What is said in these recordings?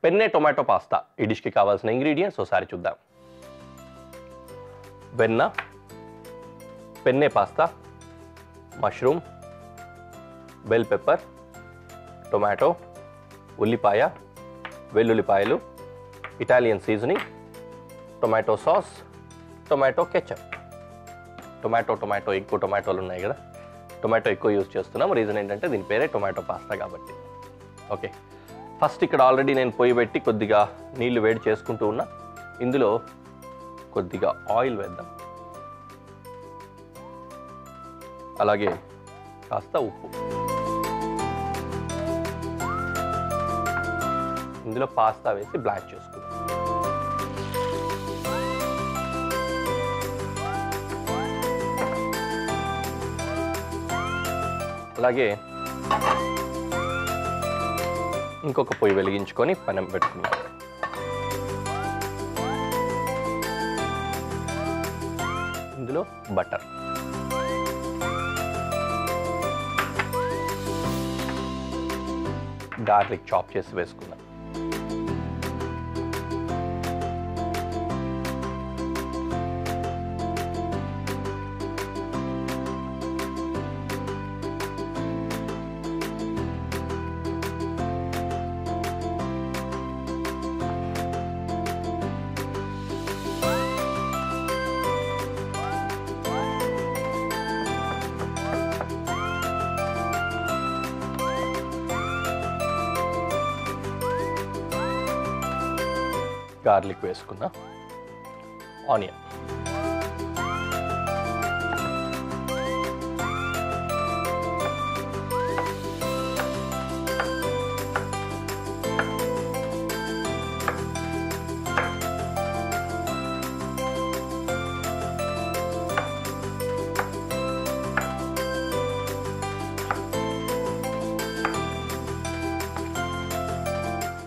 పెన్నే tomato pasta ఈ డిష్కి కావాల్సిన ingredients ఒకసారి చూద్దాం. వెన్న, penne pasta, mushroom, bell pepper, tomato, ఉల్లిపాయ, వెల్లుల్లిపాయలు, Italian seasoning, tomato sauce, tomato ketchup. Tomato ఎక్కువ టొమాటోలు ఉన్నాయి కదా, టొమాటో ఎక్కువ యూజ్ చేస్తున్నాం. రీజన్ ఏంటంటే దీని పేరే టొమాటో పాస్తా కాబట్టి. ఓకే, ఫస్ట్ ఇక్కడ ఆల్రెడీ నేను పొయ్యి పెట్టి కొద్దిగా నీళ్లు వేడి చేసుకుంటూ ఉన్నా. ఇందులో కొద్దిగా ఆయిల్ వేద్దాం, అలాగే కాస్త ఉప్పు. ఇందులో పాస్తా వేసి బ్లాంచ్ చేసుకుందాం. అలాగే ఇంకొక పొయ్యి వెలిగించుకొని పెనం పెట్టుకుందాం. ఇందులో బటర్, గార్లిక్ చాప్ చేసి వేసుకుందాం. గార్లిక్ వేసుకున్నా, ఆనియన్,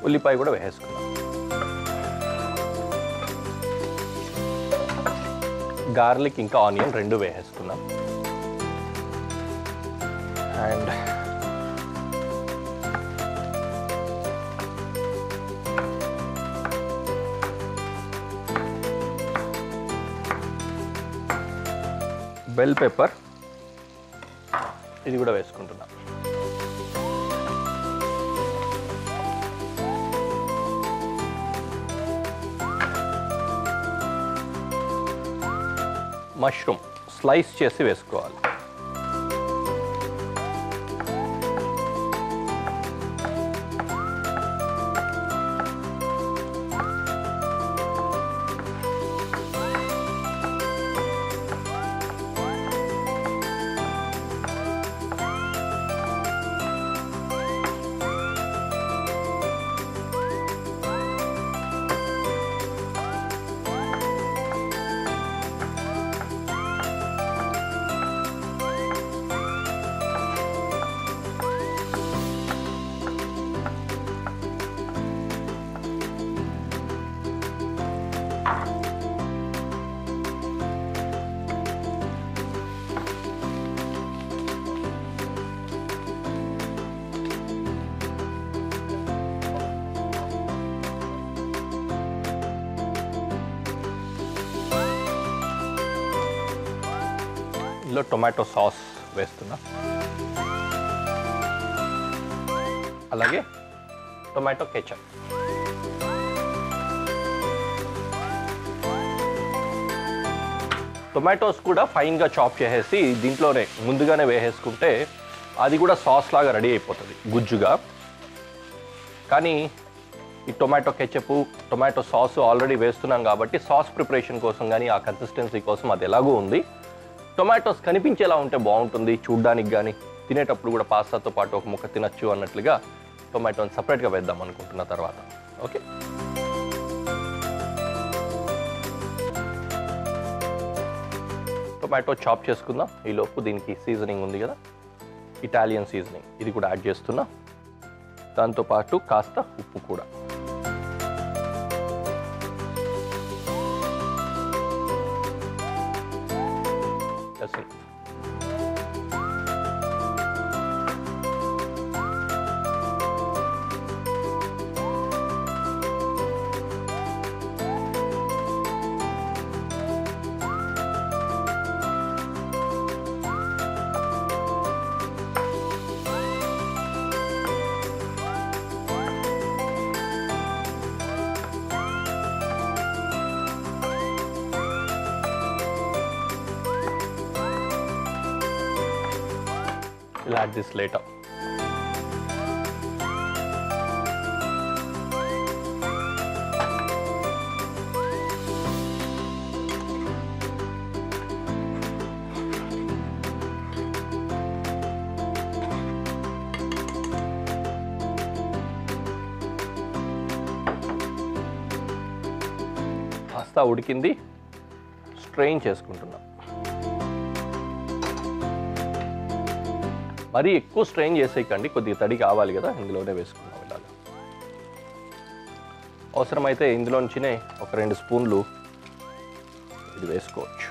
ఉల్లిపాయ కూడా వేసుకున్నాం. గార్లిక్ ఇంకా ఆనియన్ రెండు వేసేసుకున్నాం. అండ్ బెల్ పెప్పర్ ఇది కూడా వేసుకుంటున్నాం. మష్రూమ్ స్లైస్ చేసి వేసుకోవాలి. ఇందులో టొమాటో సాస్ వేస్తున్నా, అలాగే టొమాటో కెచప్. టొమాటోస్ కూడా ఫైన్గా చాప్ చేసేసి దీంట్లోనే ముందుగానే వేసేసుకుంటే అది కూడా సాస్ లాగా రెడీ అయిపోతుంది గుజ్జుగా. కానీ ఈ tomato ketchup, tomato sauce already వేస్తున్నాం కాబట్టి సాస్ ప్రిపరేషన్ కోసం కానీ ఆ కన్సిస్టెన్సీ కోసం అది ఎలాగో ఉంది. టొమాటోస్ కనిపించేలా ఉంటే బాగుంటుంది చూడ్డానికి, కానీ తినేటప్పుడు కూడా పాస్తాతో పాటు ఒక ముక్క తినచ్చు అన్నట్లుగా టొమాటోని సపరేట్గా వేద్దాం అనుకుంటున్న తర్వాత. ఓకే, టొమాటో చాప్ చేసుకుందాం. ఈలోపు దీనికి సీజనింగ్ ఉంది కదా, ఇటాలియన్ సీజనింగ్, ఇది కూడా యాడ్ చేస్తున్నా. దాంతోపాటు కాస్త ఉప్పు కూడా. We'll add this later. Pasta ఉడికింది, స్ట్రెయిన్ చేసుకుంటున్నాం. మరీ ఎక్కువ స్ట్రెయిన్ చేసేయకండి, కొద్దిగా తడి కావాలి కదా, ఇందులోనే వేసుకున్నాం ఇలాగ. అవసరమైతే ఇందులోంచినే ఒక 2 స్పూన్లు ఇది వేసుకోవచ్చు.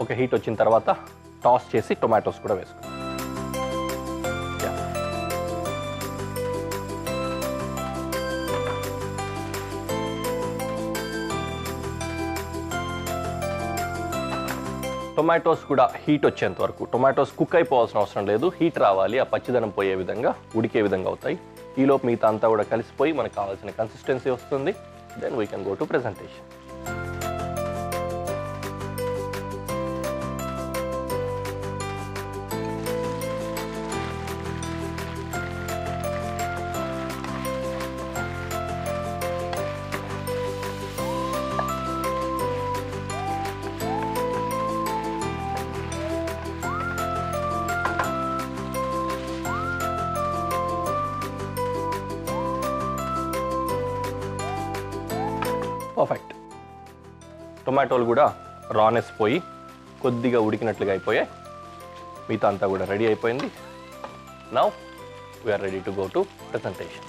ఓకే, హీట్ వచ్చిన తర్వాత టాస్ చేసి టొమాటోస్ కూడా వేసుకోండి. టొమాటోస్ కూడా హీట్ వచ్చేంత వరకు, టొమాటోస్ కుక్ అయిపోవాల్సిన అవసరం లేదు, హీట్ రావాలి, ఆ పచ్చిదనం పోయే విధంగా, ఉడికే విధంగా అవుతాయి. ఈలోపు మిగతా అంతా కూడా కలిసిపోయి మనకు కావాల్సిన కన్సిస్టెన్సీ వస్తుంది. Then we can go to presentation. Perfect. టొమాటోలు కూడా రానెస్ పోయి కొద్దిగా ఉడికినట్లుగా అయిపోయాయి. మిగతా అంతా కూడా రెడీ అయిపోయింది. Now we are ready to go to presentation.